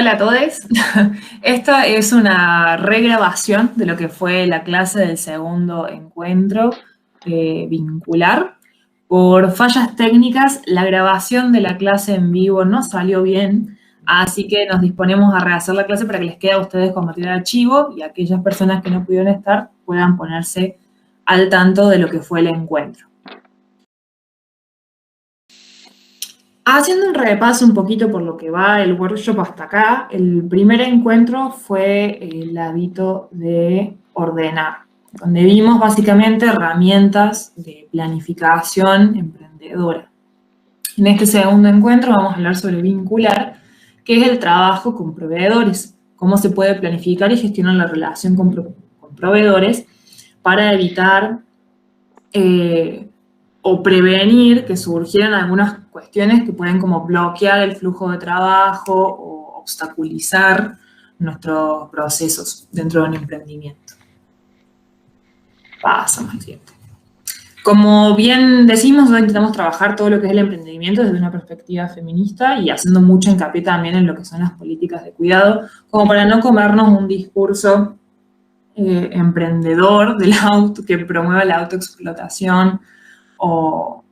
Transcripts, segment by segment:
Hola a todos. Esta es una regrabación de lo que fue la clase del segundo encuentro vincular. Por fallas técnicas, la grabación de la clase en vivo no salió bien, así que nos disponemos a rehacer la clase para que les quede a ustedes con material archivo y aquellas personas que no pudieron estar puedan ponerse al tanto de lo que fue el encuentro. Haciendo un repaso un poquito por lo que va el workshop hasta acá, el primer encuentro fue el hábito de ordenar, donde vimos básicamente herramientas de planificación emprendedora. En este segundo encuentro vamos a hablar sobre vincular, que es el trabajo con proveedores, cómo se puede planificar y gestionar la relación con proveedores para evitar o prevenir que surgieran algunas cuestiones que pueden como bloquear el flujo de trabajo o obstaculizar nuestros procesos dentro de un emprendimiento. Pasamos al siguiente. Como bien decimos, hoy intentamos trabajar todo lo que es el emprendimiento desde una perspectiva feminista y haciendo mucho hincapié también en lo que son las políticas de cuidado, como para no comernos un discurso emprendedor que promueva la autoexplotación o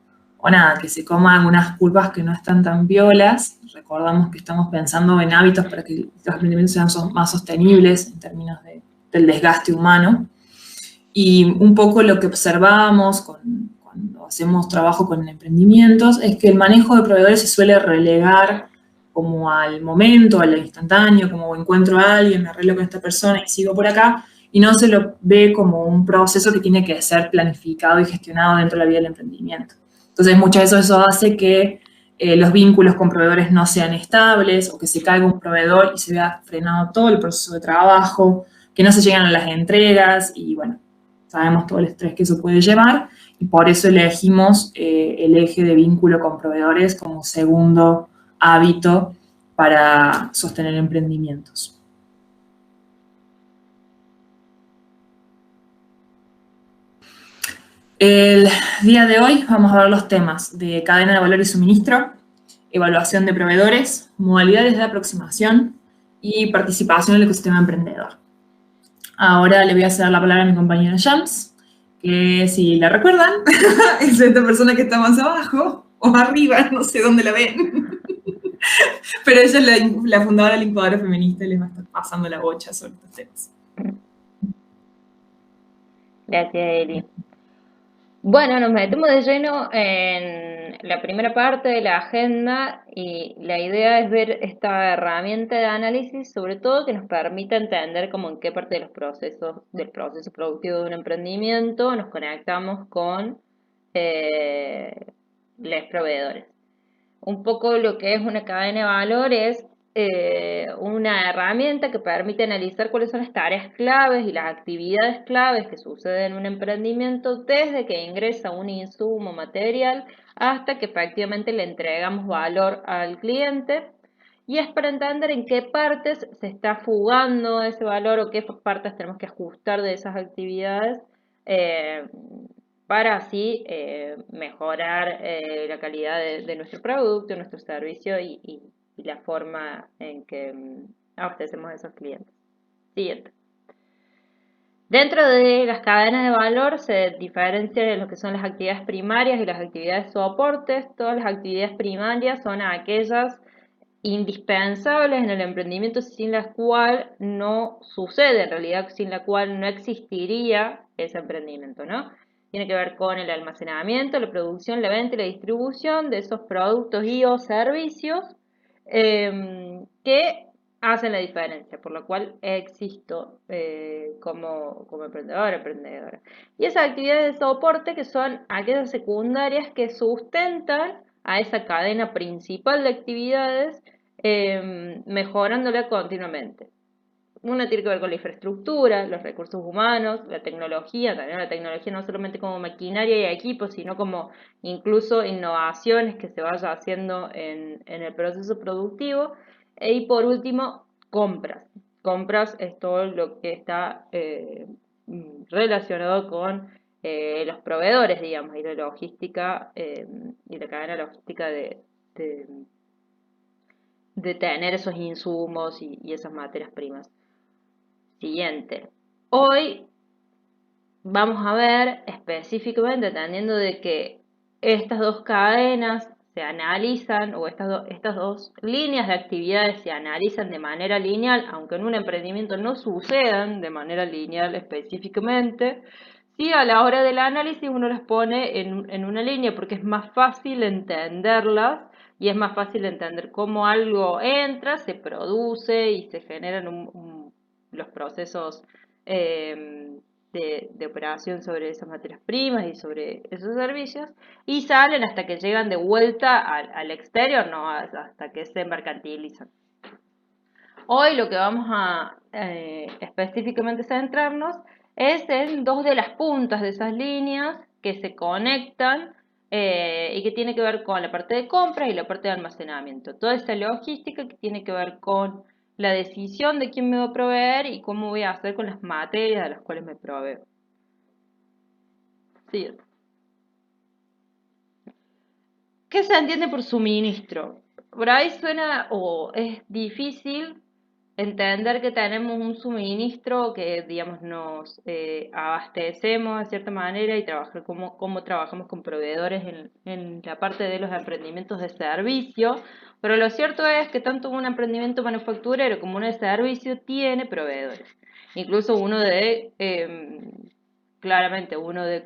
nada, que se coma algunas curvas que no están tan violas. Recordamos que estamos pensando en hábitos para que los emprendimientos sean más sostenibles en términos del desgaste humano. Y un poco lo que observamos cuando hacemos trabajo con emprendimientos es que el manejo de proveedores se suele relegar como al momento, al instantáneo, como encuentro a alguien, me arreglo con esta persona y sigo por acá, y no se lo ve como un proceso que tiene que ser planificado y gestionado dentro de la vida del emprendimiento. Entonces, muchas veces eso hace que los vínculos con proveedores no sean estables o que se caiga un proveedor y se vea frenado todo el proceso de trabajo, que no se llegan a las entregas y bueno, sabemos todo el estrés que eso puede llevar y por eso elegimos el eje de vínculo con proveedores como segundo hábito para sostener emprendimientos. El día de hoy vamos a ver los temas de cadena de valor y suministro, evaluación de proveedores, modalidades de aproximación y participación en el ecosistema emprendedor. Ahora le voy a ceder la palabra a mi compañera Jams, que si la recuerdan, es esta persona que está más abajo o arriba, no sé dónde la ven. Pero ella es la fundadora de la incubadora feminista y les va a estar pasando la bocha sobre estos temas. Gracias, Eli. Bueno, nos metemos de lleno en la primera parte de la agenda y la idea es ver esta herramienta de análisis, sobre todo que nos permita entender cómo en qué parte de del proceso productivo de un emprendimiento nos conectamos con los proveedores. Un poco lo que es una cadena de valor es una herramienta que permite analizar cuáles son las tareas claves y las actividades claves que suceden en un emprendimiento desde que ingresa un insumo material hasta que efectivamente le entregamos valor al cliente. Y es para entender en qué partes se está fugando ese valor o qué partes tenemos que ajustar de esas actividades para así mejorar la calidad de nuestro producto, nuestro servicio y la forma en que abastecemos a esos clientes. Siguiente. Dentro de las cadenas de valor se diferencian en lo que son las actividades primarias y las actividades soportes. Todas las actividades primarias son aquellas indispensables en el emprendimiento sin las cuales no sucede, en realidad sin la cual no existiría ese emprendimiento, ¿no? Tiene que ver con el almacenamiento, la producción, la venta y la distribución de esos productos y o servicios que hacen la diferencia, por lo cual existo como emprendedor, emprendedora. Y esas actividades de soporte que son aquellas secundarias que sustentan a esa cadena principal de actividades mejorándola continuamente. Una tiene que ver con la infraestructura, los recursos humanos, la tecnología, también la tecnología no solamente como maquinaria y equipos, sino como incluso innovaciones que se vaya haciendo en el proceso productivo. Y por último, compras. Compras es todo lo que está relacionado con los proveedores, digamos, y la logística y la cadena logística de tener esos insumos y esas materias primas. Siguiente. Hoy vamos a ver específicamente, entendiendo de que estas dos cadenas se analizan, o estas dos líneas de actividades se analizan de manera lineal, aunque en un emprendimiento no sucedan de manera lineal específicamente, sí, a la hora del análisis uno las pone en una línea porque es más fácil entenderlas y es más fácil entender cómo algo entra, se produce y se generan los procesos eh, de operación sobre esas materias primas y sobre esos servicios, y salen hasta que llegan de vuelta al exterior, no hasta que se mercantilizan. Hoy lo que vamos a específicamente centrarnos es en dos de las puntas de esas líneas que se conectan y que tiene que ver con la parte de compra y la parte de almacenamiento. Toda esta logística que tiene que ver con la decisión de quién me va a proveer y cómo voy a hacer con las materias de las cuales me proveo. Sí. ¿Qué se entiende por suministro? Por ahí suena o es difícil entender que tenemos un suministro que, digamos, nos abastecemos de cierta manera y trabajar cómo trabajamos con proveedores en la parte de los emprendimientos de servicio, pero lo cierto es que tanto un emprendimiento manufacturero como uno de servicio tiene proveedores. Incluso claramente uno de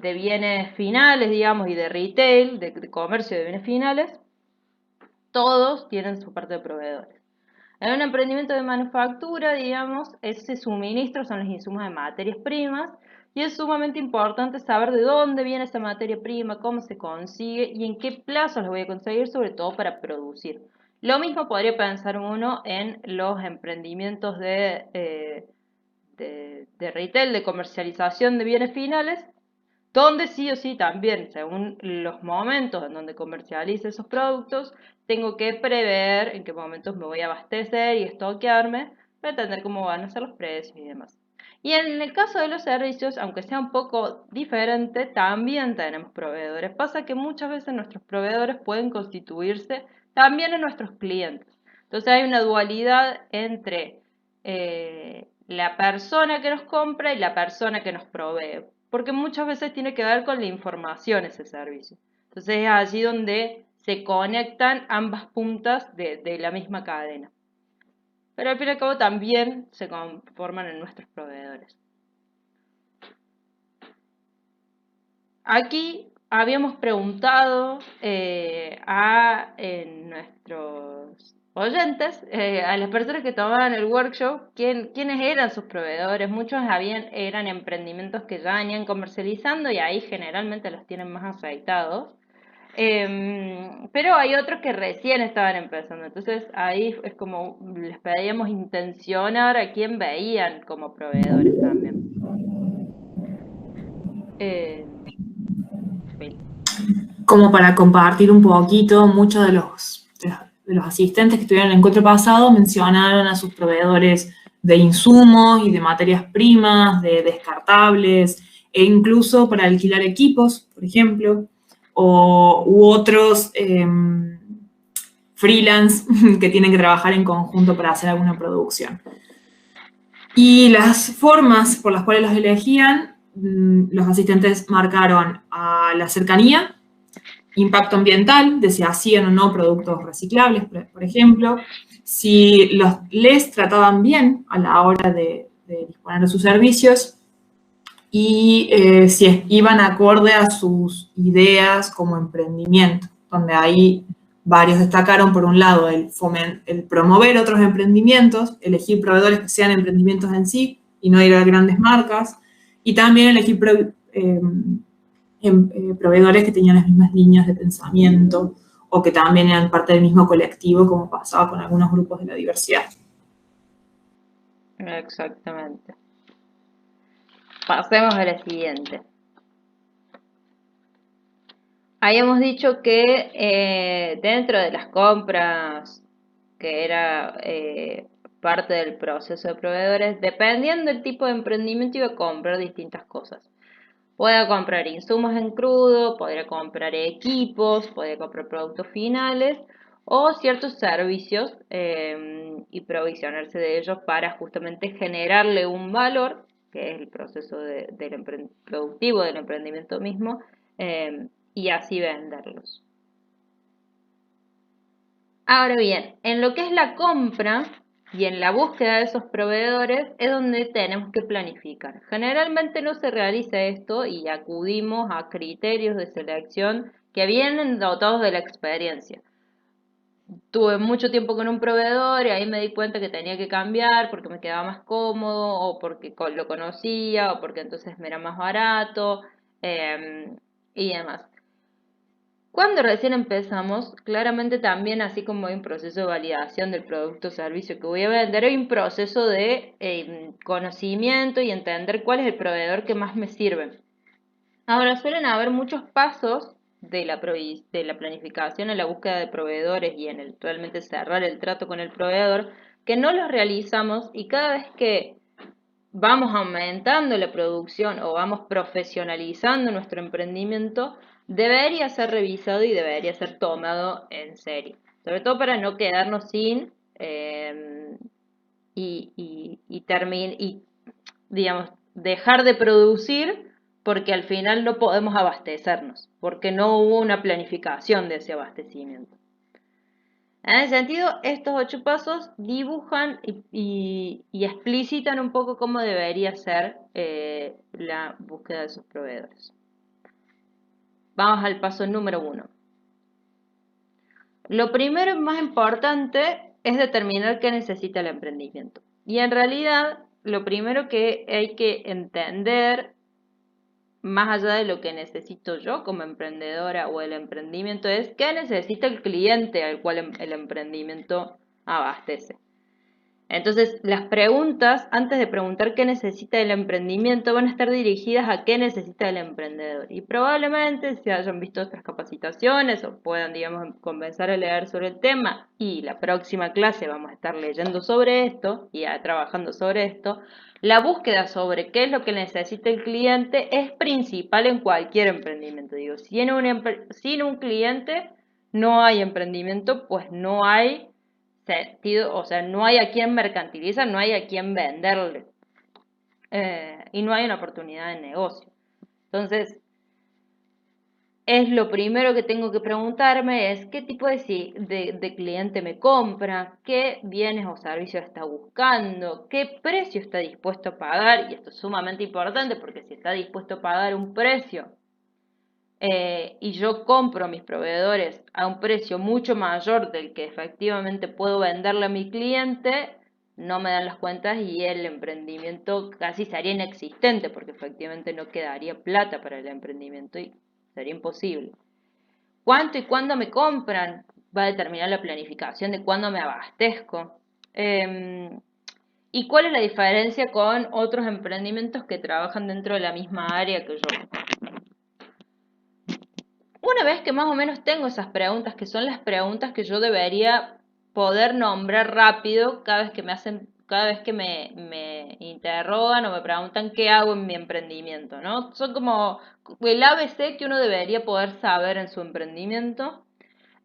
bienes finales, digamos, y de retail, de comercio de bienes finales, todos tienen su parte de proveedores. En un emprendimiento de manufactura, digamos, ese suministro son los insumos de materias primas y es sumamente importante saber de dónde viene esa materia prima, cómo se consigue y en qué plazos lo voy a conseguir, sobre todo para producir. Lo mismo podría pensar uno en los emprendimientos de retail, de comercialización de bienes finales, donde sí o sí también, según los momentos en donde comercialice esos productos, tengo que prever en qué momentos me voy a abastecer y estoquearme para entender cómo van a ser los precios y demás. Y en el caso de los servicios, aunque sea un poco diferente, también tenemos proveedores. Pasa que muchas veces nuestros proveedores pueden constituirse también en nuestros clientes. Entonces hay una dualidad entre la persona que nos compra y la persona que nos provee, porque muchas veces tiene que ver con la información ese servicio. Entonces es allí donde se conectan ambas puntas de la misma cadena. Pero al fin y al cabo también se conforman en nuestros proveedores. Aquí habíamos preguntado a nuestros oyentes, a las personas que tomaban el workshop, quiénes eran sus proveedores. Muchos eran emprendimientos que ya venían comercializando y ahí generalmente los tienen más aceitados. Pero hay otros que recién estaban empezando. Entonces ahí es como les pedíamos intencionar a quién veían como proveedores también. Eh, Como para compartir un poquito, muchos de los asistentes que estuvieron en el encuentro pasado mencionaron a sus proveedores de insumos y de materias primas, de descartables, e incluso para alquilar equipos, por ejemplo, u otros freelance que tienen que trabajar en conjunto para hacer alguna producción. Y las formas por las cuales los elegían, los asistentes marcaron a la cercanía, impacto ambiental, de si hacían o no productos reciclables, por ejemplo, si les trataban bien a la hora de disponer de sus servicios y si iban acorde a sus ideas como emprendimiento, donde ahí varios destacaron, por un lado, el promover otros emprendimientos, elegir proveedores que sean emprendimientos en sí y no ir a grandes marcas, y también elegir proveedores que tenían las mismas líneas de pensamiento o que también eran parte del mismo colectivo, como pasaba con algunos grupos de la diversidad. Exactamente. Pasemos a la siguiente. Habíamos dicho que dentro de las compras, que era parte del proceso de proveedores, dependiendo del tipo de emprendimiento, iba a comprar distintas cosas. Podía comprar insumos en crudo, podría comprar equipos, podría comprar productos finales, o ciertos servicios y provisionarse de ellos para justamente generarle un valor, que es el proceso productivo del emprendimiento mismo, y así venderlos. Ahora bien, en lo que es la compra y en la búsqueda de esos proveedores es donde tenemos que planificar. Generalmente no se realiza esto y acudimos a criterios de selección que vienen dotados de la experiencia. Tuve mucho tiempo con un proveedor y ahí me di cuenta que tenía que cambiar porque me quedaba más cómodo o porque lo conocía o porque entonces me era más barato y demás. Cuando recién empezamos, claramente también, así como hay un proceso de validación del producto o servicio que voy a vender, hay un proceso de conocimiento y entender cuál es el proveedor que más me sirve. Ahora, suelen haber muchos pasos de la planificación en la búsqueda de proveedores y en el realmente cerrar el trato con el proveedor que no los realizamos y cada vez que vamos aumentando la producción o vamos profesionalizando nuestro emprendimiento, debería ser revisado y debería ser tomado en serio. Sobre todo para no quedarnos sin y digamos, dejar de producir porque al final no podemos abastecernos, porque no hubo una planificación de ese abastecimiento. En ese sentido, estos 8 pasos dibujan y explicitan un poco cómo debería ser la búsqueda de sus proveedores. Vamos al paso número 1. Lo primero y más importante es determinar qué necesita el emprendimiento. Y en realidad, lo primero que hay que entender, más allá de lo que necesito yo como emprendedora o el emprendimiento, es qué necesita el cliente al cual el emprendimiento abastece. Entonces, las preguntas, antes de preguntar qué necesita el emprendimiento, van a estar dirigidas a qué necesita el emprendedor. Y probablemente si hayan visto otras capacitaciones o puedan, digamos, comenzar a leer sobre el tema y la próxima clase vamos a estar leyendo sobre esto y trabajando sobre esto, la búsqueda sobre qué es lo que necesita el cliente es principal en cualquier emprendimiento. Digo, sin un cliente no hay emprendimiento, pues no hay sentido, o sea, no hay a quien mercantilizar, no hay a quien venderle y no hay una oportunidad de negocio. Entonces, es lo primero que tengo que preguntarme es qué tipo de cliente me compra, qué bienes o servicios está buscando, qué precio está dispuesto a pagar, y esto es sumamente importante porque si está dispuesto a pagar un precio y yo compro a mis proveedores a un precio mucho mayor del que efectivamente puedo venderle a mi cliente, no me dan las cuentas y el emprendimiento casi sería inexistente porque efectivamente no quedaría plata para el emprendimiento y sería imposible. ¿Cuánto y cuándo me compran? Va a determinar la planificación de cuándo me abastezco. ¿Y cuál es la diferencia con otros emprendimientos que trabajan dentro de la misma área que yo? Una vez que más o menos tengo esas preguntas, que son las preguntas que yo debería poder nombrar rápido cada vez que cada vez que me interrogan o me preguntan qué hago en mi emprendimiento, ¿no? Son como el ABC que uno debería poder saber en su emprendimiento.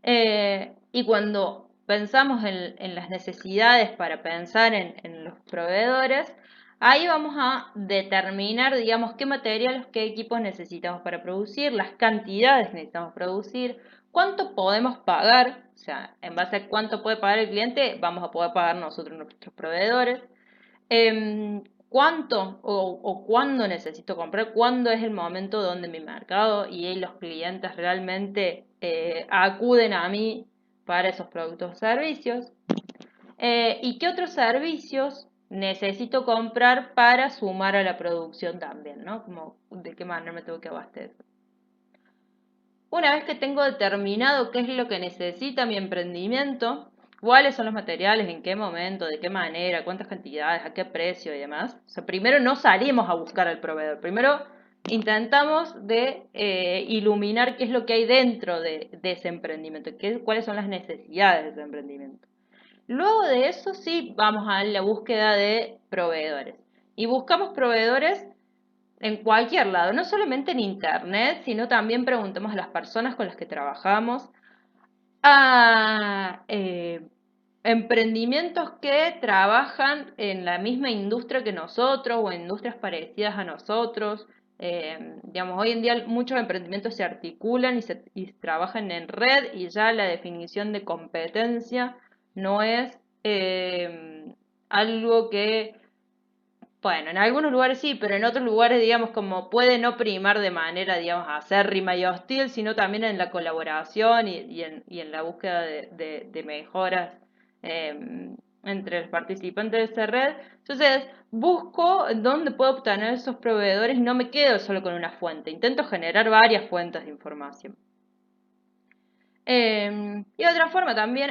Y cuando pensamos en las necesidades para pensar en los proveedores, ahí vamos a determinar, digamos, qué materiales, qué equipos necesitamos para producir, las cantidades que necesitamos producir, cuánto podemos pagar, o sea, en base a cuánto puede pagar el cliente, vamos a poder pagar nosotros nuestros proveedores, cuánto o cuándo necesito comprar, cuándo es el momento donde mi mercado y los clientes realmente acuden a mí para esos productos o servicios. ¿Y qué otros servicios necesito comprar para sumar a la producción también, ¿no? Como de qué manera me tengo que abastecer. Una vez que tengo determinado qué es lo que necesita mi emprendimiento, cuáles son los materiales, en qué momento, de qué manera, cuántas cantidades, a qué precio y demás. O sea, primero no salimos a buscar al proveedor, primero intentamos de iluminar qué es lo que hay dentro de ese emprendimiento, cuáles son las necesidades de ese emprendimiento. Luego de eso sí vamos a la búsqueda de proveedores. Y buscamos proveedores en cualquier lado, no solamente en internet, sino también preguntamos a las personas con las que trabajamos, a emprendimientos que trabajan en la misma industria que nosotros o en industrias parecidas a nosotros. Digamos, hoy en día muchos emprendimientos se articulan y trabajan en red y ya la definición de competencia no es algo que, bueno, en algunos lugares sí, pero en otros lugares, digamos, como puede no primar de manera, digamos, acérrima y hostil, sino también en la colaboración y en la búsqueda de mejoras entre los participantes de esa red. Entonces, busco dónde puedo obtener esos proveedores y no me quedo solo con una fuente, intento generar varias fuentes de información. Y de otra forma también,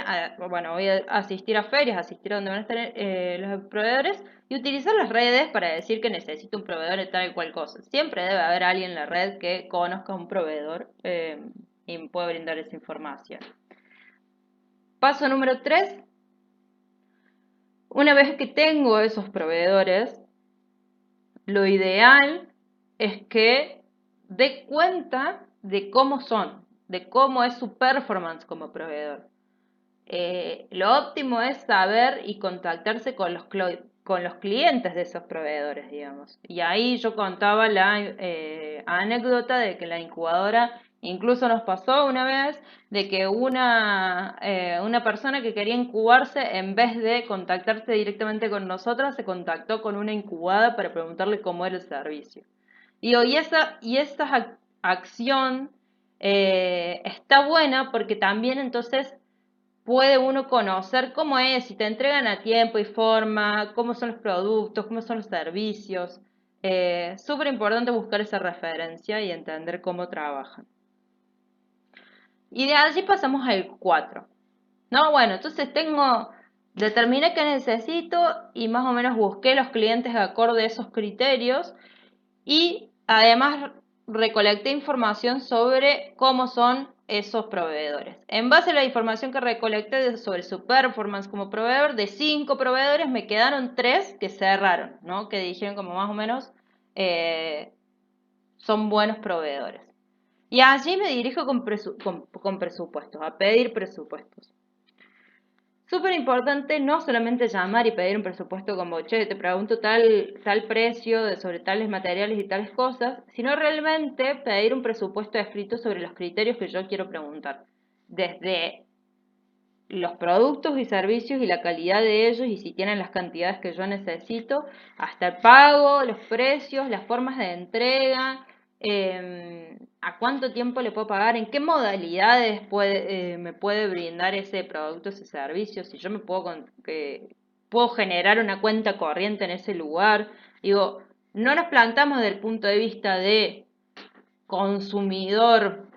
bueno, voy a asistir a ferias, asistir a donde van a estar los proveedores y utilizar las redes para decir que necesito un proveedor de tal y cual cosa. Siempre debe haber alguien en la red que conozca un proveedor y me pueda brindar esa información. Paso número 3. Una vez que tengo esos proveedores, lo ideal es que dé cuenta de cómo son, de cómo es su performance como proveedor. Lo óptimo es saber y contactarse con con los clientes de esos proveedores, digamos. Y ahí yo contaba la anécdota de que la incubadora incluso nos pasó una vez de que una persona que quería incubarse, en vez de contactarse directamente con nosotras, se contactó con una incubada para preguntarle cómo era el servicio. Esa acción está buena porque también entonces puede uno conocer cómo es, si te entregan a tiempo y forma, cómo son los productos, cómo son los servicios. Súper importante buscar esa referencia y entender cómo trabajan. Y de allí pasamos al 4. No, bueno, entonces determiné qué necesito y más o menos busqué los clientes acorde a esos criterios y además recolecté información sobre cómo son esos proveedores. En base a la información que recolecté sobre su performance como proveedor, de 5 proveedores me quedaron 3 que cerraron, ¿no? Que dijeron como más o menos son buenos proveedores. Y allí me dirijo con presupuestos, a pedir presupuestos. Súper importante no solamente llamar y pedir un presupuesto como, che, te pregunto tal precio sobre tales materiales y tales cosas, sino realmente pedir un presupuesto escrito sobre los criterios que yo quiero preguntar. Desde los productos y servicios y la calidad de ellos y si tienen las cantidades que yo necesito, hasta el pago, los precios, las formas de entrega, a cuánto tiempo le puedo pagar, en qué modalidades me puede brindar ese producto, ese servicio, si yo puedo generar una cuenta corriente en ese lugar. Digo, no nos plantamos desde el punto de vista de consumidor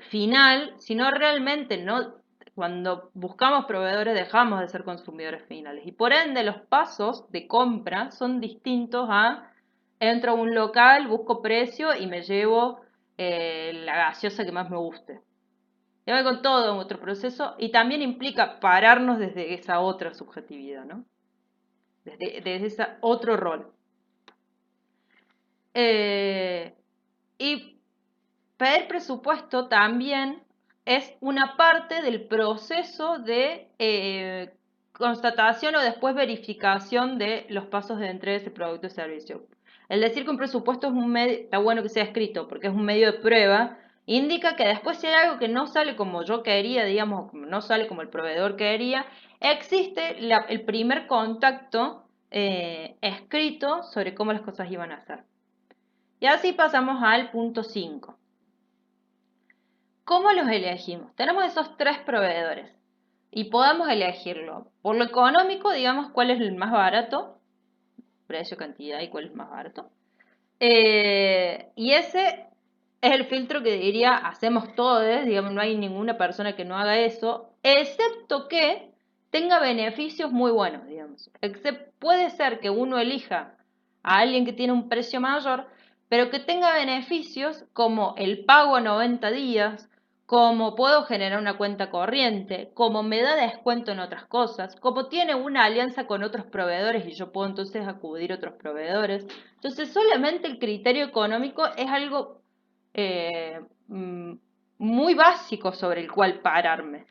final, sino realmente no, cuando buscamos proveedores dejamos de ser consumidores finales y por ende los pasos de compra son distintos a entro a un local, busco precio y me llevo la gaseosa que más me guste. Y voy con todo otro proceso y también implica pararnos desde esa otra subjetividad, ¿no? Desde ese otro rol. Y pedir presupuesto también es una parte del proceso de constatación o después verificación de los pasos de entrega de ese producto o servicio. El decir que un presupuesto es un medio, está bueno que sea escrito porque es un medio de prueba, indica que después si hay algo que no sale como yo quería, digamos, no sale como el proveedor quería, existe el primer contacto escrito sobre cómo las cosas iban a ser. Y así pasamos al punto 5. ¿Cómo los elegimos? Tenemos esos 3 proveedores y podemos elegirlo. Por lo económico, digamos, cuál es el más barato, precio, cantidad y cuál es más barato. Y ese es el filtro que diría, hacemos todos, digamos, no hay ninguna persona que no haga eso, excepto que tenga beneficios muy buenos, digamos. Puede ser que uno elija a alguien que tiene un precio mayor, pero que tenga beneficios como el pago a 90 días, como puedo generar una cuenta corriente, como me da descuento en otras cosas, como tiene una alianza con otros proveedores y yo puedo entonces acudir a otros proveedores. Entonces solamente el criterio económico es algo muy básico sobre el cual pararme.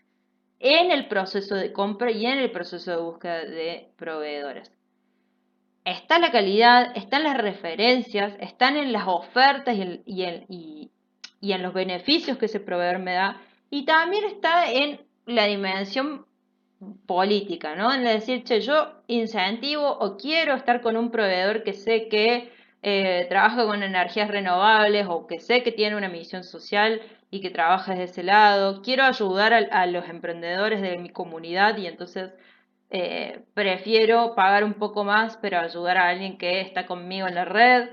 en el proceso de compra y en el proceso de búsqueda de proveedores. Está la calidad, están las referencias, están en las ofertas y en los beneficios que ese proveedor me da, y también está en la dimensión política, ¿no? En decir, che, yo incentivo o quiero estar con un proveedor que sé que trabaja con energías renovables o que sé que tiene una misión social y que trabaja desde ese lado. Quiero ayudar a los emprendedores de mi comunidad y entonces prefiero pagar un poco más, pero ayudar a alguien que está conmigo en la red.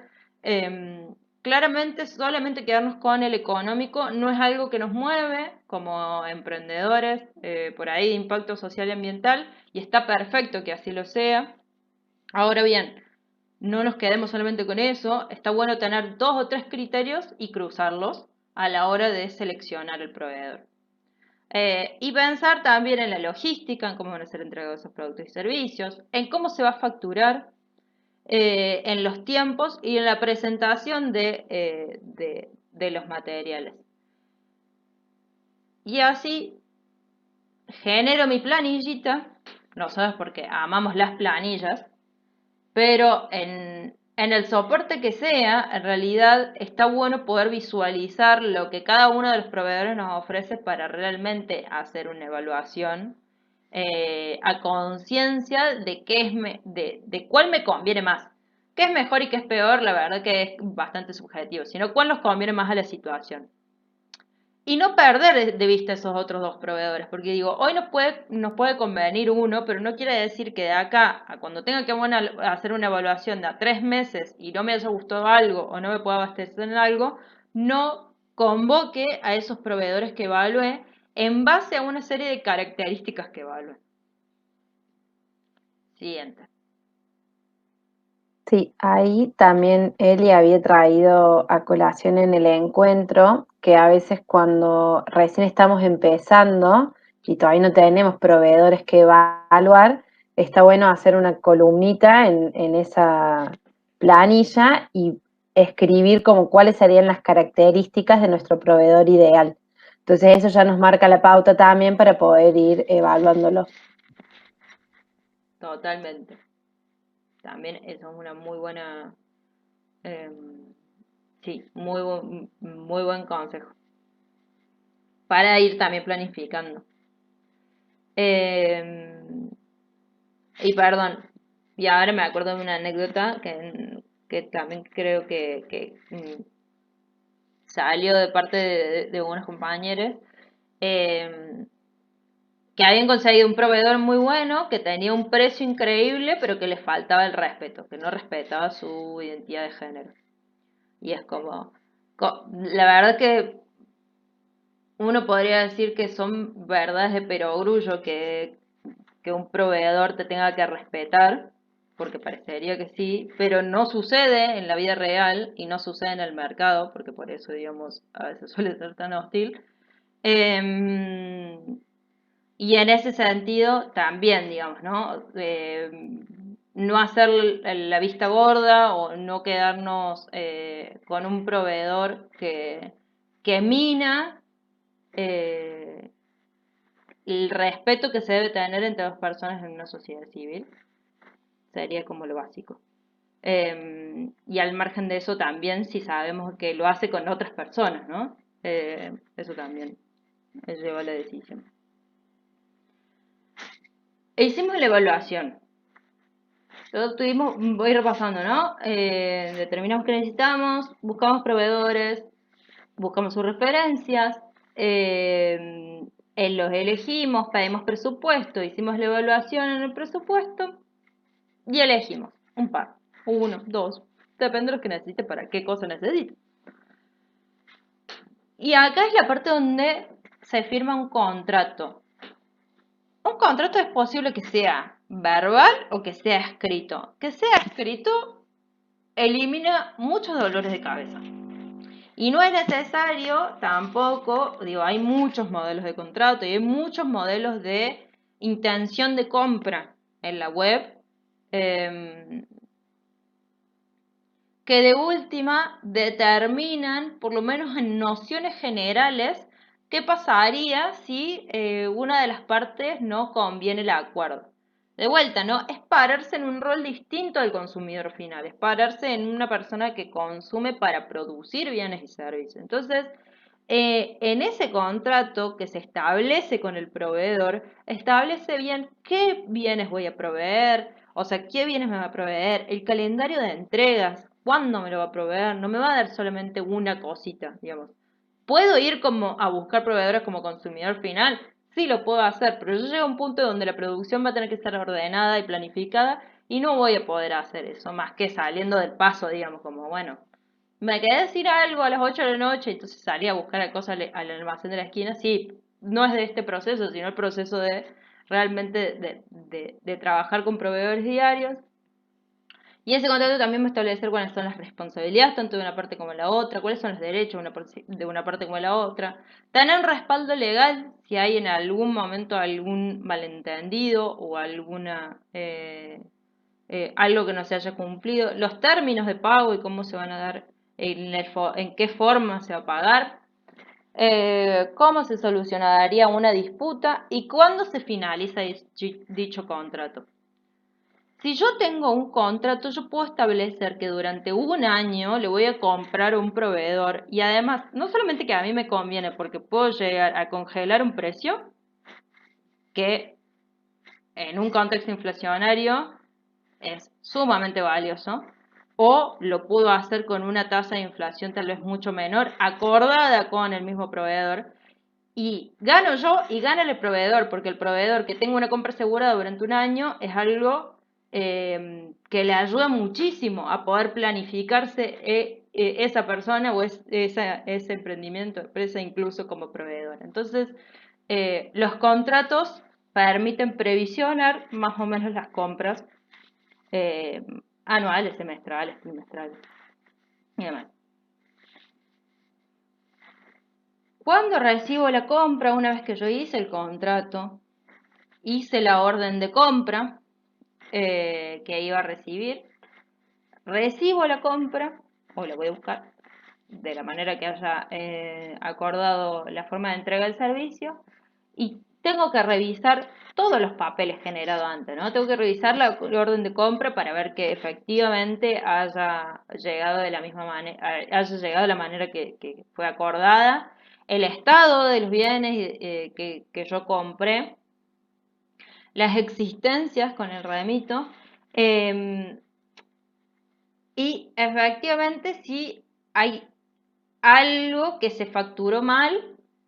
Claramente, solamente quedarnos con el económico no es algo que nos mueve como emprendedores, por ahí de impacto social y ambiental, y está perfecto que así lo sea. Ahora bien, no nos quedemos solamente con eso, está bueno tener 2 o 3 criterios y cruzarlos a la hora de seleccionar el proveedor. Y pensar también en la logística, en cómo van a ser entregados esos productos y servicios, en cómo se va a facturar, en los tiempos y en la presentación de los materiales. Y así genero mi planillita, no sabes porque amamos las planillas, pero en el soporte que sea, en realidad está bueno poder visualizar lo que cada uno de los proveedores nos ofrece para realmente hacer una evaluación a conciencia de de cuál me conviene más. ¿Qué es mejor y qué es peor? La verdad que es bastante subjetivo, sino cuál nos conviene más a la situación. Y no perder de vista esos otros 2 proveedores, porque digo, hoy nos puede convenir uno, pero no quiere decir que de acá a cuando tenga que hacer una evaluación de a 3 meses y no me haya gustado algo o no me pueda abastecer en algo, no convoque a esos proveedores que evalúe en base a una serie de características que evalúe. Siguiente. Sí, ahí también Eli había traído a colación en el encuentro que a veces cuando recién estamos empezando y todavía no tenemos proveedores que evaluar, está bueno hacer una columnita en esa planilla y escribir como cuáles serían las características de nuestro proveedor ideal. Entonces eso ya nos marca la pauta también para poder ir evaluándolo. Totalmente. También eso es una muy buena, sí, muy buen consejo para ir también planificando. Y perdón, y ahora me acuerdo de una anécdota que también creo que salió de parte de unos compañeros, eh, que habían conseguido un proveedor muy bueno, que tenía un precio increíble, pero que les faltaba el respeto, que no respetaba su identidad de género. Y es como, la verdad que uno podría decir que son verdades de perogrullo que un proveedor te tenga que respetar, porque parecería que sí, pero no sucede en la vida real y no sucede en el mercado, porque por eso, digamos, a veces suele ser tan hostil. Y en ese sentido también, digamos, ¿no? No hacer la vista gorda o no quedarnos con un proveedor que mina eh, el respeto que se debe tener entre 2 personas en una sociedad civil. Sería como lo básico. Y al margen de eso también, si sabemos que lo hace con otras personas, ¿no? Eso también lleva la decisión. E hicimos la evaluación. Voy repasando, ¿no? Determinamos qué necesitamos, buscamos proveedores, buscamos sus referencias, los elegimos, pedimos presupuesto, hicimos la evaluación en el presupuesto y elegimos un par, 1, 2, depende de lo que necesite, para qué cosa necesite. Y acá es la parte donde se firma un contrato. Un contrato es posible que sea verbal o que sea escrito. Que sea escrito elimina muchos dolores de cabeza. Y no es necesario tampoco, digo, hay muchos modelos de contrato y hay muchos modelos de intención de compra en la web, que de última determinan, por lo menos en nociones generales, ¿qué pasaría si una de las partes no conviene el acuerdo? De vuelta, ¿no? Es pararse en un rol distinto al consumidor final, es pararse en una persona que consume para producir bienes y servicios. Entonces, en ese contrato que se establece con el proveedor, establece bien qué bienes voy a proveer, o sea, qué bienes me va a proveer, el calendario de entregas, cuándo me lo va a proveer, no me va a dar solamente una cosita, digamos. ¿Puedo ir como a buscar proveedores como consumidor final? Sí, lo puedo hacer, pero yo llego a un punto donde la producción va a tener que estar ordenada y planificada y no voy a poder hacer eso, más que saliendo del paso, digamos, como, bueno, me quedé decir algo a las 8 de la noche, entonces salí a buscar la cosa al almacén de la esquina. Sí, no es de este proceso, sino el proceso de realmente de trabajar con proveedores diarios. Y ese contrato también va a establecer cuáles son las responsabilidades, tanto de una parte como de la otra, cuáles son los derechos de una parte como de la otra. Tener un respaldo legal si hay en algún momento algún malentendido o alguna algo que no se haya cumplido, los términos de pago y cómo se van a dar, en qué forma se va a pagar, cómo se solucionaría una disputa y cuándo se finaliza dicho contrato. Si yo tengo un contrato, yo puedo establecer que durante un año le voy a comprar a un proveedor y además, no solamente que a mí me conviene, porque puedo llegar a congelar un precio que en un contexto inflacionario es sumamente valioso, o lo puedo hacer con una tasa de inflación tal vez mucho menor, acordada con el mismo proveedor, y gano yo y gana el proveedor, porque el proveedor que tenga una compra asegurada durante un año es algo que le ayuda muchísimo a poder planificarse esa persona o ese emprendimiento, empresa incluso como proveedor. Entonces, los contratos permiten previsionar más o menos las compras eh, anuales, semestrales, trimestrales y demás. Cuando recibo la compra, una vez que yo hice el contrato, hice la orden de compra que iba a recibir, recibo la compra, o la voy a buscar de la manera que haya acordado la forma de entrega del servicio, y tengo que revisar todos los papeles generados antes, ¿no? Tengo que revisar la orden de compra para ver que efectivamente haya llegado de la misma manera, haya llegado de la manera que fue acordada, el estado de los bienes que yo compré, las existencias con el remito, y efectivamente si hay algo que se facturó mal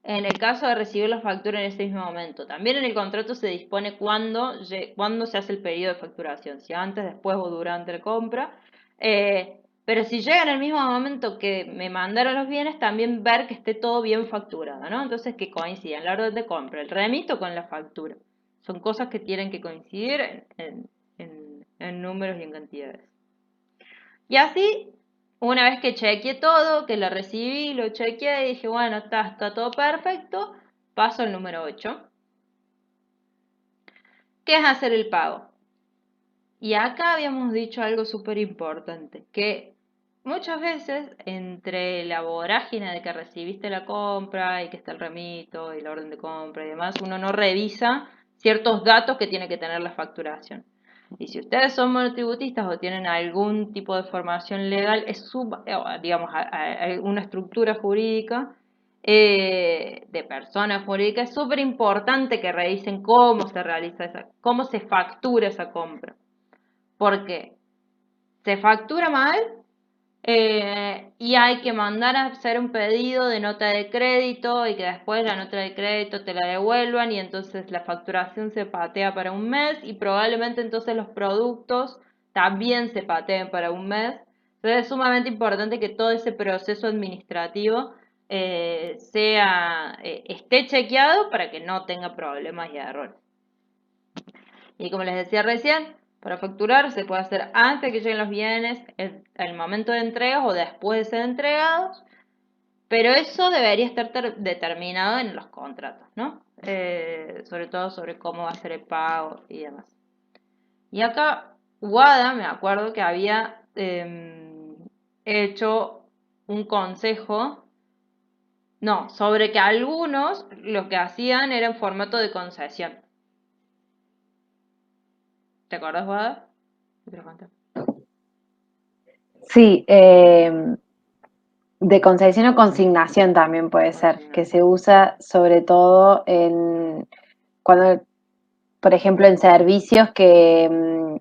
en el caso de recibir la factura en ese mismo momento. También en el contrato se dispone cuándo se hace el periodo de facturación, si antes, después o durante la compra. Pero si llega en el mismo momento que me mandaron los bienes, también ver que esté todo bien facturado, ¿no? Entonces que coincidan la orden de compra, el remito con la factura. Son cosas que tienen que coincidir en números y en cantidades. Y así, una vez que chequeé todo, que lo recibí, lo chequeé y dije, bueno, está todo perfecto, paso al número 8, que es hacer el pago. Y acá habíamos dicho algo súper importante, que muchas veces entre la vorágine de que recibiste la compra y que está el remito y la orden de compra y demás, uno no revisa ciertos datos que tiene que tener la facturación. Y si ustedes son monotributistas o tienen algún tipo de formación legal, digamos, una estructura jurídica de persona jurídica, es súper importante que revisen cómo se realiza cómo se factura esa compra. Porque se factura mal y hay que mandar a hacer un pedido de nota de crédito y que después la nota de crédito te la devuelvan y entonces la facturación se patea para un mes y probablemente entonces los productos también se pateen para un mes. Entonces es sumamente importante que todo ese proceso administrativo esté chequeado para que no tenga problemas y errores. Y como les decía recién, para facturar se puede hacer antes de que lleguen los bienes, en el momento de entrega o después de ser entregados, pero eso debería estar determinado en los contratos, ¿no? Sobre todo sobre cómo va a ser el pago y demás. Y acá Wada, me acuerdo que había hecho un consejo No, sobre que algunos lo que hacían era en formato de concesión. ¿Te acuerdas, Wada? Te lo conté. Sí, de concesión o consignación también puede ser, que se usa sobre todo cuando, por ejemplo, en servicios que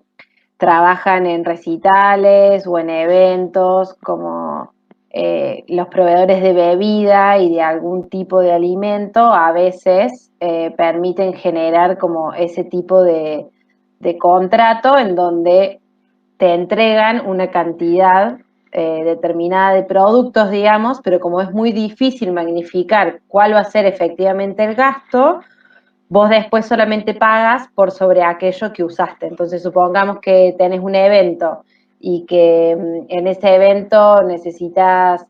trabajan en recitales o en eventos como los proveedores de bebida y de algún tipo de alimento, a veces permiten generar como ese tipo de contrato en donde te entregan una cantidad determinada de productos, digamos, pero como es muy difícil magnificar cuál va a ser efectivamente el gasto, vos después solamente pagas por sobre aquello que usaste. Entonces, supongamos que tenés un evento y que en ese evento necesitas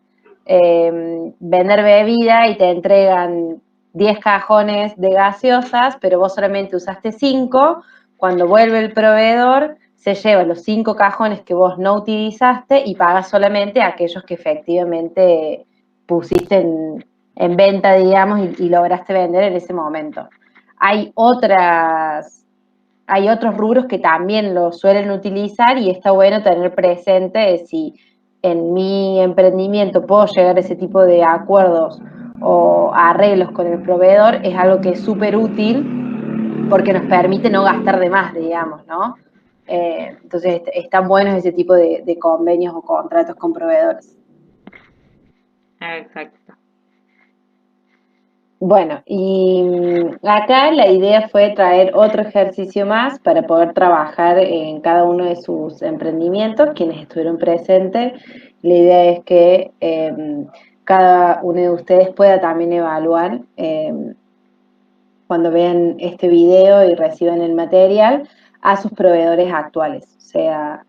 vender bebida y te entregan 10 cajones de gaseosas, pero vos solamente usaste 5. Cuando vuelve el proveedor, se lleva los 5 cajones que vos no utilizaste y pagas solamente aquellos que efectivamente pusiste en venta, digamos, y lograste vender en ese momento. Hay otros rubros que también lo suelen utilizar y está bueno tener presente si en mi emprendimiento puedo llegar a ese tipo de acuerdos o arreglos con el proveedor, es algo que es súper útil porque nos permite no gastar de más, digamos, ¿no? Entonces están buenos ese tipo de convenios o contratos con proveedores. Exacto. Bueno, y acá la idea fue traer otro ejercicio más para poder trabajar en cada uno de sus emprendimientos, quienes estuvieron presentes. La idea es que cada uno de ustedes pueda también evaluar cuando vean este video y reciban el material a sus proveedores actuales. O sea,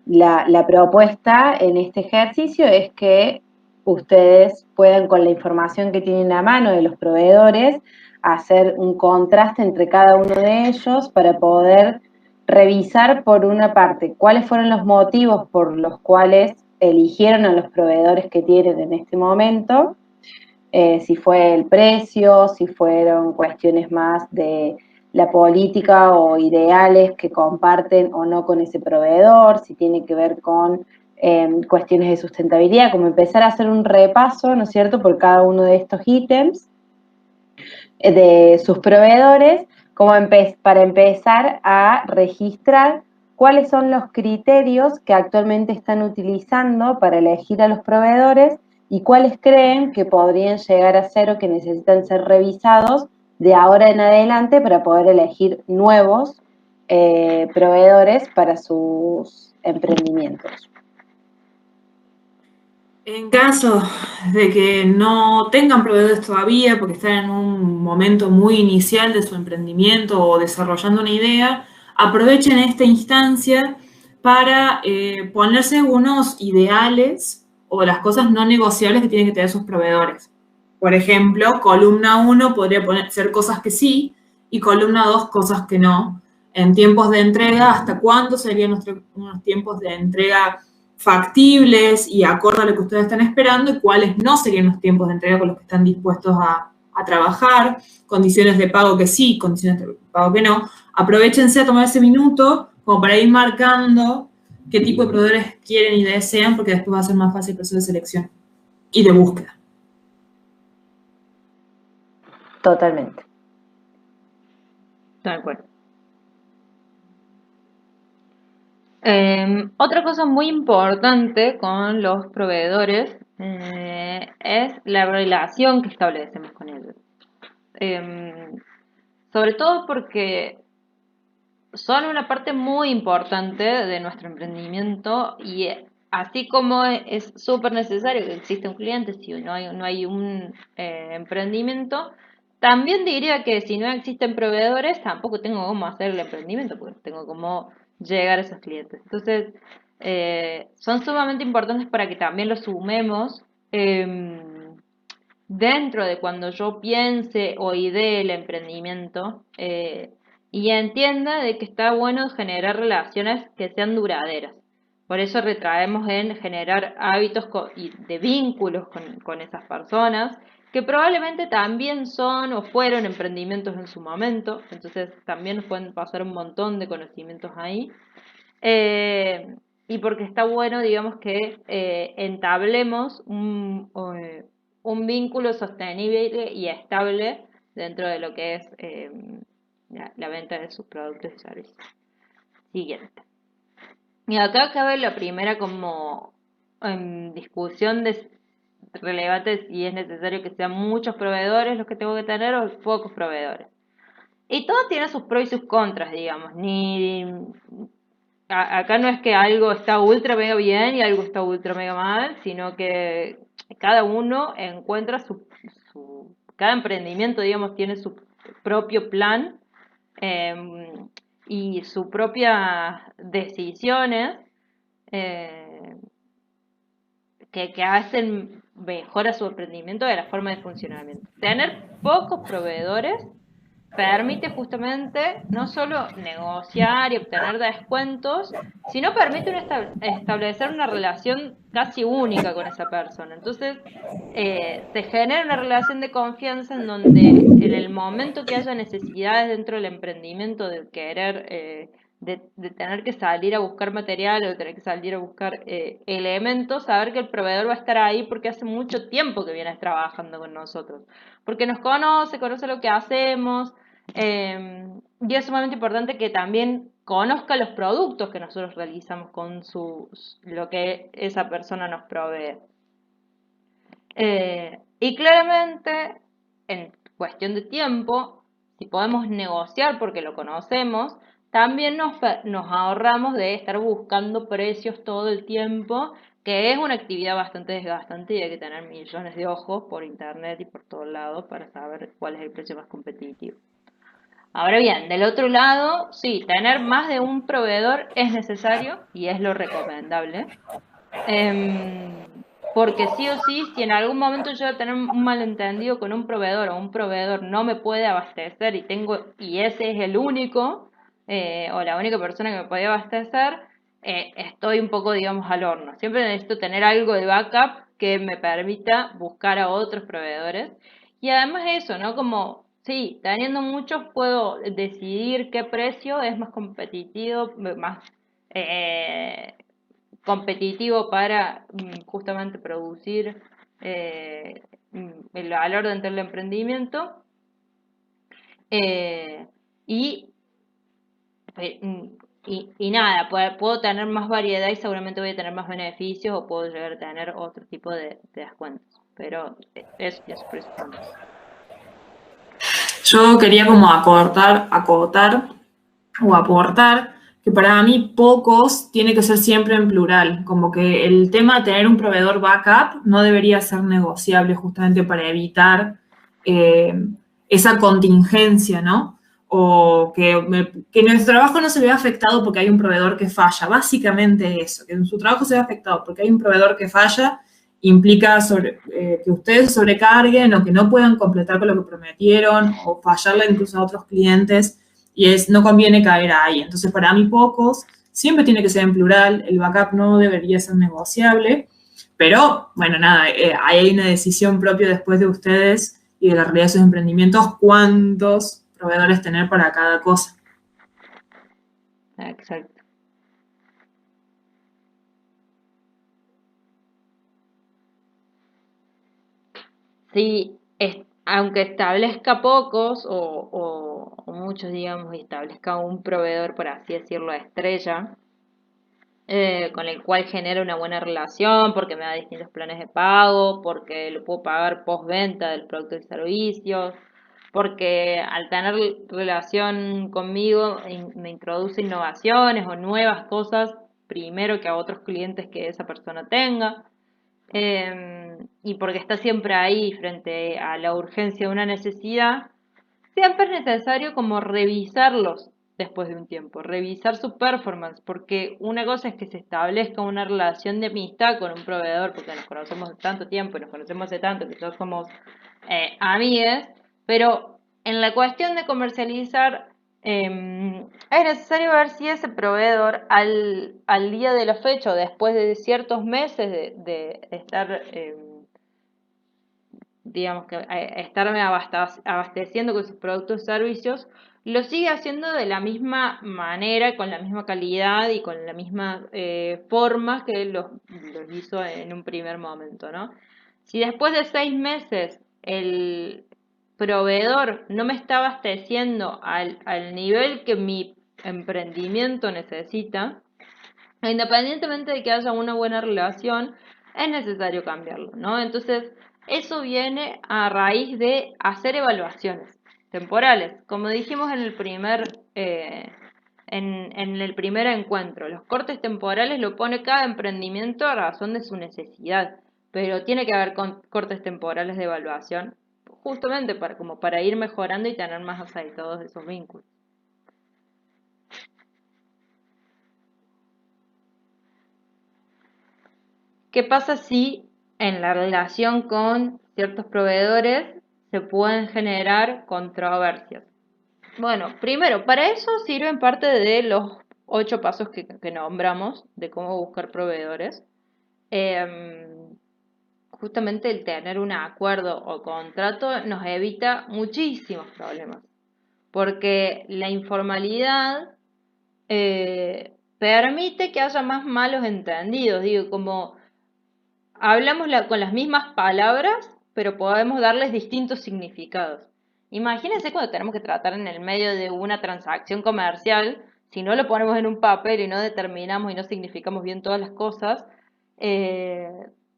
la propuesta en este ejercicio es que ustedes puedan, con la información que tienen a mano de los proveedores, hacer un contraste entre cada uno de ellos para poder revisar, por una parte, cuáles fueron los motivos por los cuales eligieron a los proveedores que tienen en este momento, si fue el precio, si fueron cuestiones más de la política o ideales que comparten o no con ese proveedor, si tiene que ver con cuestiones de sustentabilidad, como empezar a hacer un repaso, ¿no es cierto?, por cada uno de estos ítems de sus proveedores, como para empezar a registrar cuáles son los criterios que actualmente están utilizando para elegir a los proveedores y cuáles creen que podrían llegar a ser o que necesitan ser revisados de ahora en adelante para poder elegir nuevos proveedores para sus emprendimientos. En caso de que no tengan proveedores todavía porque están en un momento muy inicial de su emprendimiento o desarrollando una idea, aprovechen esta instancia para ponerse unos ideales o las cosas no negociables que tienen que tener sus proveedores. Por ejemplo, columna 1 podría ser cosas que sí y columna 2 cosas que no. En tiempos de entrega, ¿hasta cuándo serían unos tiempos de entrega factibles y acorde a lo que ustedes están esperando y cuáles no serían los tiempos de entrega con los que están dispuestos a trabajar, condiciones de pago que sí, condiciones de pago que no? Aprovechense a tomar ese minuto como para ir marcando qué tipo de proveedores quieren y desean, porque después va a ser más fácil el proceso de selección y de búsqueda. Totalmente. De acuerdo. Otra cosa muy importante con los proveedores es la relación que establecemos con ellos. Sobre todo porque son una parte muy importante de nuestro emprendimiento y así como es súper necesario que exista un cliente si no hay un emprendimiento, también diría que si no existen proveedores tampoco tengo cómo hacer el emprendimiento porque tengo cómo llegar a esos clientes. Entonces, son sumamente importantes para que también los sumemos dentro de cuando yo piense o idee el emprendimiento y entienda de que está bueno generar relaciones que sean duraderas. Por eso retraemos en generar hábitos y de vínculos con esas personas, que probablemente también son o fueron emprendimientos en su momento, entonces también nos pueden pasar un montón de conocimientos ahí. Y porque está bueno, digamos, que entablemos un vínculo sostenible y estable dentro de lo que es la venta de sus productos y servicios. Siguiente. Y acá cabe la primera como discusión relevante si es necesario que sean muchos proveedores los que tengo que tener o pocos proveedores. Y todo tiene sus pros y sus contras, digamos. Acá no es que algo está ultra mega bien y algo está ultra mega mal, sino que cada uno encuentra cada emprendimiento, digamos, tiene su propio plan y sus propias decisiones eh, que hacen mejor a su emprendimiento de la forma de funcionamiento. Tener pocos proveedores permite justamente no solo negociar y obtener descuentos, sino permite establecer una relación casi única con esa persona. Entonces, se genera una relación de confianza en donde en el momento que haya necesidades dentro del emprendimiento de querer, de tener que salir a buscar material o de tener que salir a buscar elementos, saber que el proveedor va a estar ahí porque hace mucho tiempo que vienes trabajando con nosotros, porque nos conoce lo que hacemos, y es sumamente importante que también conozca los productos que nosotros realizamos con lo que esa persona nos provee. Y claramente, en cuestión de tiempo, si podemos negociar porque lo conocemos, también nos ahorramos de estar buscando precios todo el tiempo, que es una actividad bastante desgastante y hay que tener millones de ojos por internet y por todos lados para saber cuál es el precio más competitivo. Ahora bien, del otro lado, sí, tener más de un proveedor es necesario y es lo recomendable. Porque sí o sí, si en algún momento yo voy a tener un malentendido con un proveedor o un proveedor no me puede abastecer y ese es el único o la única persona que me puede abastecer, estoy un poco, digamos, al horno. Siempre necesito tener algo de backup que me permita buscar a otros proveedores. Y además eso, ¿no? Como, sí, teniendo muchos puedo decidir qué precio es más competitivo, más eh, competitivo para justamente producir el valor dentro del emprendimiento eh, y, y nada, puedo tener más variedad y seguramente voy a tener más beneficios o puedo llegar a tener otro tipo de descuentos, pero eso ya es principalmente. Yo quería como acotar o aportar que para mí pocos tiene que ser siempre en plural, como que el tema de tener un proveedor backup no debería ser negociable justamente para evitar esa contingencia, ¿no? O que nuestro trabajo no se vea afectado porque hay un proveedor que falla. Básicamente eso, que su trabajo se vea afectado porque hay un proveedor que falla implica que ustedes sobrecarguen o que no puedan completar con lo que prometieron o fallarle incluso a otros clientes y no conviene caer ahí. Entonces, para mí pocos, siempre tiene que ser en plural, el backup no debería ser negociable, pero bueno, nada, ahí hay una decisión propia después de ustedes y de la realidad de sus emprendimientos, cuántos proveedores tener para cada cosa. Exacto. Sí, aunque establezca pocos o muchos, digamos, y establezca un proveedor, por así decirlo, estrella, con el cual genera una buena relación, porque me da distintos planes de pago, porque lo puedo pagar postventa del producto y servicios, porque al tener relación conmigo me introduce innovaciones o nuevas cosas primero que a otros clientes que esa persona tenga. Y porque está siempre ahí frente a la urgencia de una necesidad, siempre es necesario como revisarlos después de un tiempo, revisar su performance, porque una cosa es que se establezca una relación de amistad con un proveedor, porque nos conocemos de tanto tiempo y nos conocemos hace tanto que todos somos amigues, pero en la cuestión de comercializar es necesario ver si ese proveedor al día de la fecha o después de ciertos meses de estar, digamos que estarme abasteciendo con sus productos y servicios, lo sigue haciendo de la misma manera, con la misma calidad y con la misma forma que los hizo en un primer momento, ¿no? Si después de 6 meses el proveedor no me está abasteciendo al nivel que mi emprendimiento necesita, independientemente de que haya una buena relación, es necesario cambiarlo, ¿no? Entonces, eso viene a raíz de hacer evaluaciones temporales. Como dijimos en el primer encuentro, los cortes temporales lo pone cada emprendimiento a razón de su necesidad, pero tiene que haber cortes temporales de evaluación, justamente como para ir mejorando y tener más aceitados esos vínculos. ¿Qué pasa si en la relación con ciertos proveedores se pueden generar controversias? Bueno, primero, para eso sirven parte de los 8 pasos que nombramos de cómo buscar proveedores. Justamente el tener un acuerdo o contrato nos evita muchísimos problemas, porque la informalidad permite que haya más malos entendidos, digo, como hablamos con las mismas palabras, pero podemos darles distintos significados. Imagínense cuando tenemos que tratar en el medio de una transacción comercial, si no lo ponemos en un papel y no determinamos y no significamos bien todas las cosas,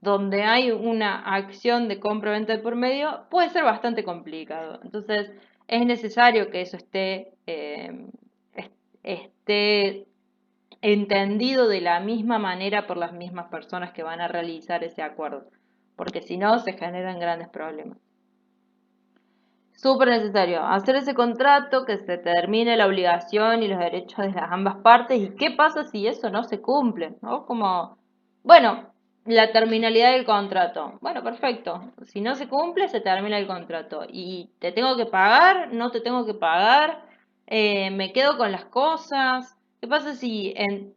donde hay una acción de compra-venta de por medio, puede ser bastante complicado. Entonces, es necesario que eso esté entendido de la misma manera por las mismas personas que van a realizar ese acuerdo, porque si no se generan grandes problemas. Súper necesario hacer ese contrato, que se termine la obligación y los derechos de las ambas partes. ¿Y qué pasa si eso no se cumple? ¿No? Como, bueno, la terminalidad del contrato. Bueno, perfecto. Si no se cumple, se termina el contrato. ¿Y te tengo que pagar? ¿No te tengo que pagar? ¿Me quedo con las cosas? ¿Qué pasa si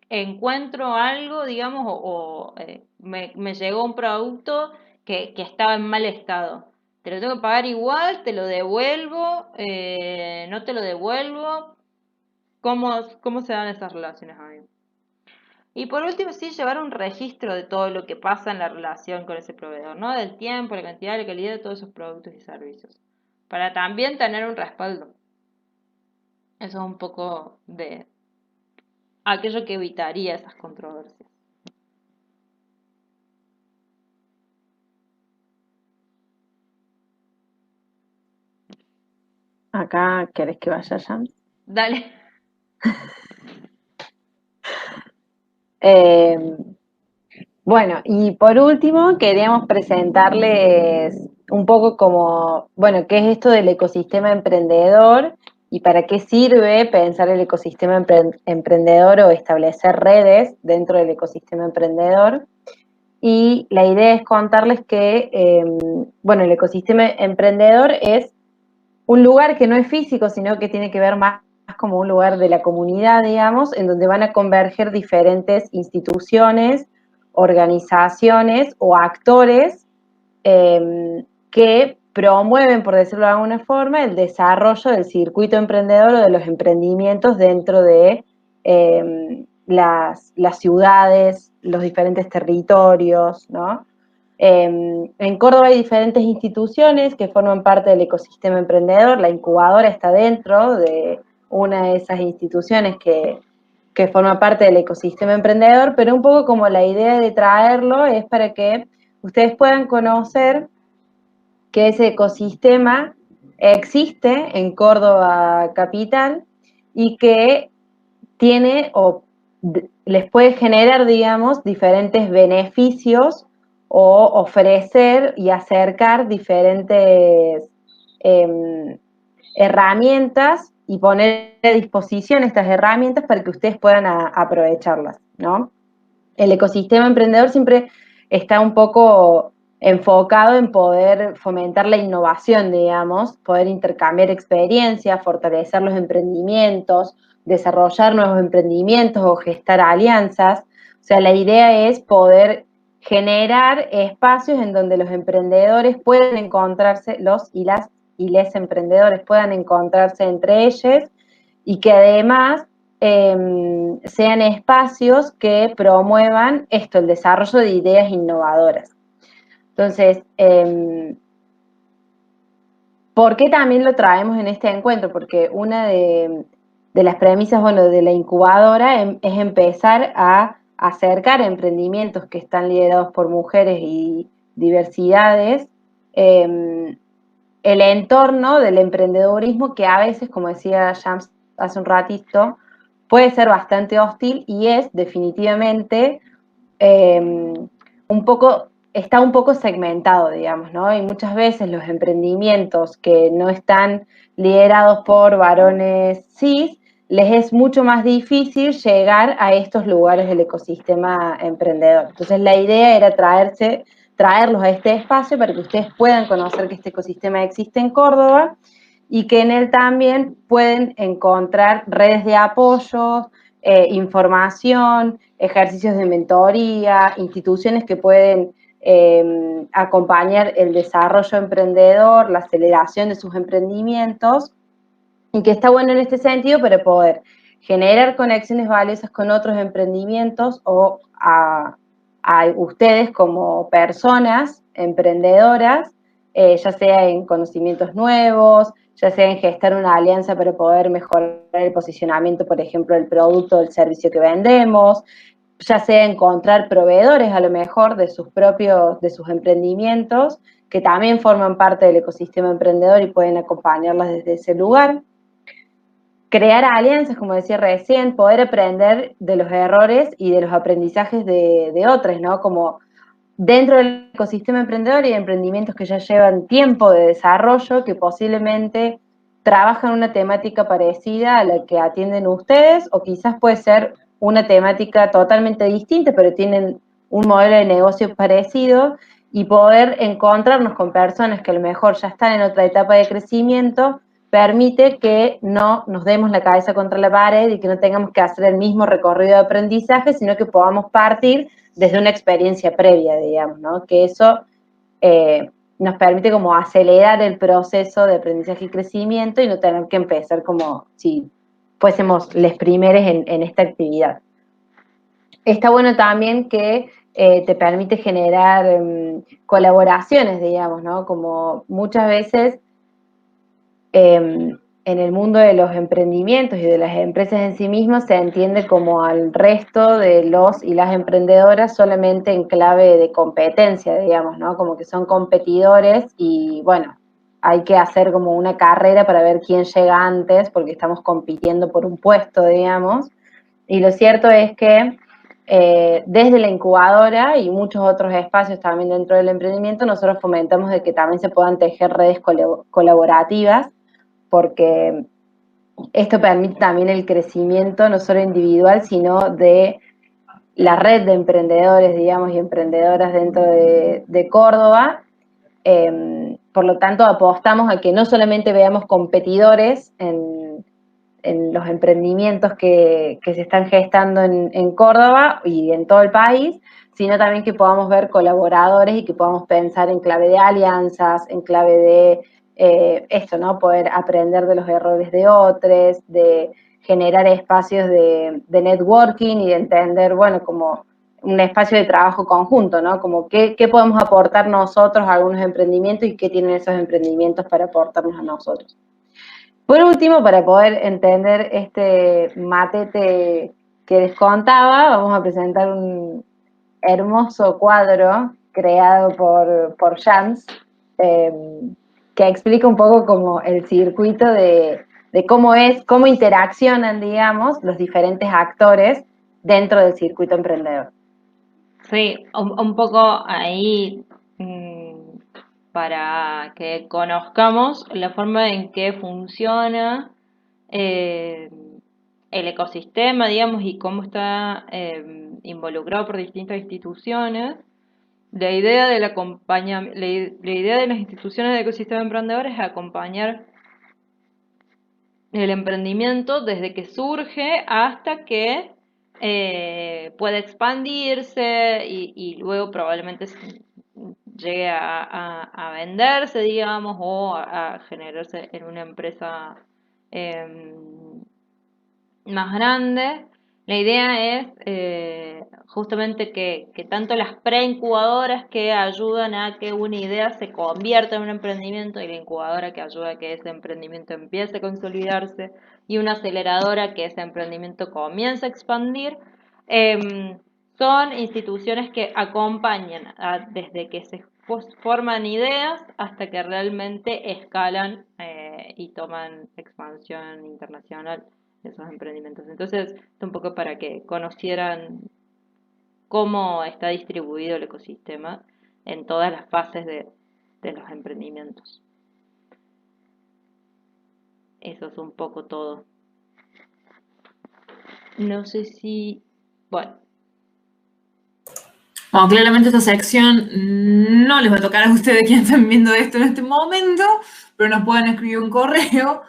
encuentro algo, digamos, me llegó un producto que estaba en mal estado? ¿Te lo tengo que pagar igual? ¿Te lo devuelvo? ¿No te lo devuelvo? ¿Cómo se dan esas relaciones ahí? Y por último, sí, llevar un registro de todo lo que pasa en la relación con ese proveedor, ¿no? Del tiempo, la cantidad, la calidad de todos esos productos y servicios. Para también tener un respaldo. Eso es un poco de aquello que evitaría esas controversias. Acá, ¿querés que vaya ya? Dale. Bueno, y por último, queríamos presentarles un poco como, bueno, qué es esto del ecosistema emprendedor y para qué sirve pensar el ecosistema emprendedor o establecer redes dentro del ecosistema emprendedor. Y la idea es contarles que, bueno, el ecosistema emprendedor es un lugar que no es físico, sino que tiene que ver más como un lugar de la comunidad, digamos, en donde van a converger diferentes instituciones, organizaciones o actores que promueven, por decirlo de alguna forma, el desarrollo del circuito emprendedor o de los emprendimientos dentro de las ciudades, los diferentes territorios, ¿no? En Córdoba hay diferentes instituciones que forman parte del ecosistema emprendedor. La incubadora está dentro de una de esas instituciones que forma parte del ecosistema emprendedor, pero un poco como la idea de traerlo es para que ustedes puedan conocer que ese ecosistema existe en Córdoba capital y que tiene o les puede generar, digamos, diferentes beneficios o ofrecer y acercar diferentes herramientas y poner a disposición estas herramientas para que ustedes puedan aprovecharlas, ¿no? El ecosistema emprendedor siempre está un poco enfocado en poder fomentar la innovación, digamos, poder intercambiar experiencias, fortalecer los emprendimientos, desarrollar nuevos emprendimientos o gestar alianzas. O sea, la idea es poder generar espacios en donde los emprendedores pueden encontrarse, los y les emprendedores puedan encontrarse entre ellos y que además sean espacios que promuevan esto, el desarrollo de ideas innovadoras. Entonces, ¿por qué también lo traemos en este encuentro? Porque una de las premisas, bueno, de la incubadora es empezar a acercar emprendimientos que están liderados por mujeres y diversidades, el entorno del emprendedurismo que a veces, como decía Shams hace un ratito, puede ser bastante hostil y es definitivamente está un poco segmentado, digamos, ¿no? Y muchas veces los emprendimientos que no están liderados por varones cis, les es mucho más difícil llegar a estos lugares del ecosistema emprendedor. Entonces la idea era traerlos a este espacio para que ustedes puedan conocer que este ecosistema existe en Córdoba y que en él también pueden encontrar redes de apoyo, información, ejercicios de mentoría, instituciones que pueden acompañar el desarrollo emprendedor, la aceleración de sus emprendimientos, y que está bueno en este sentido para poder generar conexiones valiosas con otros emprendimientos o a ustedes como personas emprendedoras, ya sea en conocimientos nuevos, ya sea en gestar una alianza para poder mejorar el posicionamiento, por ejemplo, del producto o del servicio que vendemos, ya sea encontrar proveedores a lo mejor de sus emprendimientos, que también forman parte del ecosistema emprendedor y pueden acompañarlas desde ese lugar. Crear alianzas, como decía recién, poder aprender de los errores y de los aprendizajes de otros, ¿no? Como dentro del ecosistema emprendedor y emprendimientos que ya llevan tiempo de desarrollo, que posiblemente trabajan una temática parecida a la que atienden ustedes, o quizás puede ser una temática totalmente distinta, pero tienen un modelo de negocio parecido, y poder encontrarnos con personas que a lo mejor ya están en otra etapa de crecimiento, permite que no nos demos la cabeza contra la pared y que no tengamos que hacer el mismo recorrido de aprendizaje, sino que podamos partir desde una experiencia previa, digamos, ¿no? Que eso nos permite como acelerar el proceso de aprendizaje y crecimiento y no tener que empezar como si fuésemos los primeros en esta actividad. Está bueno también que te permite generar colaboraciones, digamos, ¿no? Como muchas veces en el mundo de los emprendimientos y de las empresas en sí mismas se entiende como al resto de los y las emprendedoras solamente en clave de competencia, digamos, ¿no? Como que son competidores y, bueno, hay que hacer como una carrera para ver quién llega antes porque estamos compitiendo por un puesto, digamos. Y lo cierto es que desde la incubadora y muchos otros espacios también dentro del emprendimiento, nosotros fomentamos de que también se puedan tejer redes colaborativas, porque esto permite también el crecimiento no solo individual, sino de la red de emprendedores, digamos, y emprendedoras dentro de Córdoba. Por lo tanto, apostamos a que no solamente veamos competidores en los emprendimientos que se están gestando en Córdoba y en todo el país, sino también que podamos ver colaboradores y que podamos pensar en clave de alianzas, en clave de esto, ¿no? Poder aprender de los errores de otros, de generar espacios de networking y de entender, bueno, como un espacio de trabajo conjunto, ¿no? Como qué podemos aportar nosotros a algunos emprendimientos y qué tienen esos emprendimientos para aportarnos a nosotros. Por último, para poder entender este matete que les contaba, vamos a presentar un hermoso cuadro creado por Jans, que explica un poco como el circuito de cómo interaccionan, digamos, los diferentes actores dentro del circuito emprendedor. Sí, un poco ahí para que conozcamos la forma en que funciona el ecosistema, digamos, y cómo está involucrado por distintas instituciones. La idea del la idea de las instituciones de ecosistema emprendedor es acompañar el emprendimiento desde que surge hasta que puede expandirse y luego probablemente llegue a venderse, digamos, o a generarse en una empresa más grande. La idea es justamente que tanto las preincubadoras que ayudan a que una idea se convierta en un emprendimiento y la incubadora que ayuda a que ese emprendimiento empiece a consolidarse y una aceleradora que ese emprendimiento comience a expandir, son instituciones que acompañan desde que se forman ideas hasta que realmente escalan y toman expansión internacional esos emprendimientos. Entonces, un poco para que conocieran cómo está distribuido el ecosistema en todas las fases de los emprendimientos. Eso es un poco todo. No sé si... Bueno. Bueno, claramente esta sección no les va a tocar a ustedes quienes están viendo esto en este momento, pero nos pueden escribir un correo.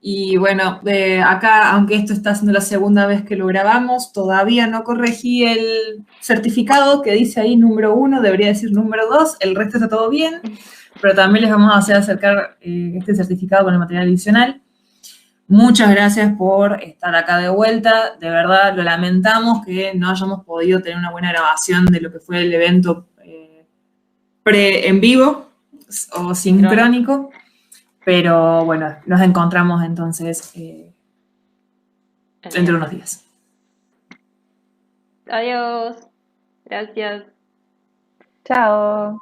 Y bueno, acá, aunque esto está siendo la segunda vez que lo grabamos, todavía no corregí el certificado que dice ahí número 1, debería decir número 2, el resto está todo bien, pero también les vamos a hacer acercar este certificado con el material adicional. Muchas gracias por estar acá de vuelta. De verdad, lo lamentamos que no hayamos podido tener una buena grabación de lo que fue el evento en vivo o sincrónico. Pero bueno, nos encontramos entonces dentro de unos días. Adiós. Gracias. Chao.